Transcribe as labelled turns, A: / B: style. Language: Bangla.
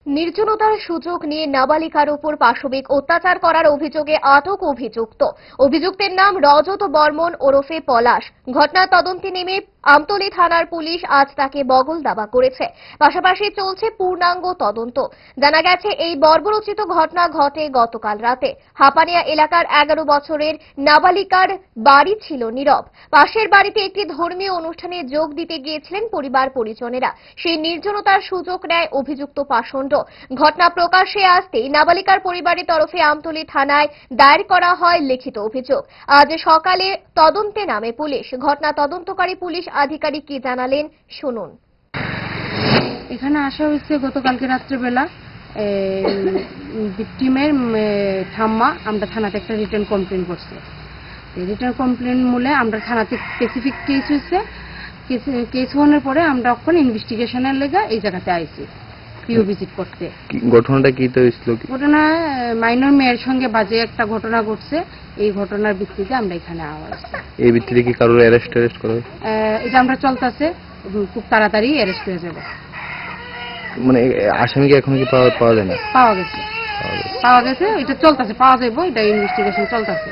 A: নির্জনতার সুযোগ নিয়ে নাবালিকার উপর পাশবিক অত্যাচার করার অভিযোগে আটক অভিযুক্তের নাম রজত বর্মন ওরফে পলাশ। ঘটনার তদন্তে নেমে আমতলী থানার পুলিশ আজ তাকে বগল দাবা করেছে। পাশাপাশি চলছে পূর্ণাঙ্গ তদন্ত। জানা গেছে, এই বর্বরোচিত ঘটনা ঘটে গতকাল রাতে। হাপানিয়া এলাকার 11 বছরের নাবালিকার বাড়ি ছিল নীরব। পাশের বাড়িতে একটি ধর্মীয় অনুষ্ঠানে যোগ দিতে গিয়েছিলেন পরিবার পরিজনেরা। সেই নির্জনতার সুযোগ নেয় অভিযুক্ত পাষণ্ড। ঘটনা প্রকাশ্যে আসতেই নাবালিকার পরিবারের তরফে আমতলী থানায় দায়ের করা হয় লিখিত অভিযোগ। আজ সকালে তদন্তে নামে পুলিশ। ঘটনা তদন্তকারী পুলিশ আধিকারিক কি জানালেন শুনুন।
B: এখানে আসা হয়েছে গতকালকে রাত্রেবেলা। ভিকটিমের ঠাম্মা আমরা থানাতে একটা রিটার্ন কমপ্লেন করছে। রিটার্ন কমপ্লেন মূলে আমরা থানাতে স্পেসিফিক কেস হয়েছে। কেস হওয়ার পরে আমরা ওখানে ইনভেস্টিগেশনের লেগে এই জায়গাতে আইছি পিও ভিজিট করতে।
C: ঘটনাটা কি তো হয়েছিল?
B: ঘটনা মাইনর মেয়ের সঙ্গে বাজে একটা ঘটনা ঘটছে। এই ঘটনার ভিত্তিতে আমরা এখানে আসছি।
C: এই ভিত্তিতে কি কারোর অ্যারেস্ট করা হয়?
B: এটা আমরা চলতেছে, খুব তাড়াতাড়ি অ্যারেস্ট হয়ে যাবে।
C: মানে আসামিকে এখনো কি পাওয়া যায় না?
B: পাওয়া গেছে, এটা চলতেছে, পাওয়া যাবে, এটা ইনভেস্টিগেশন চলতেছে।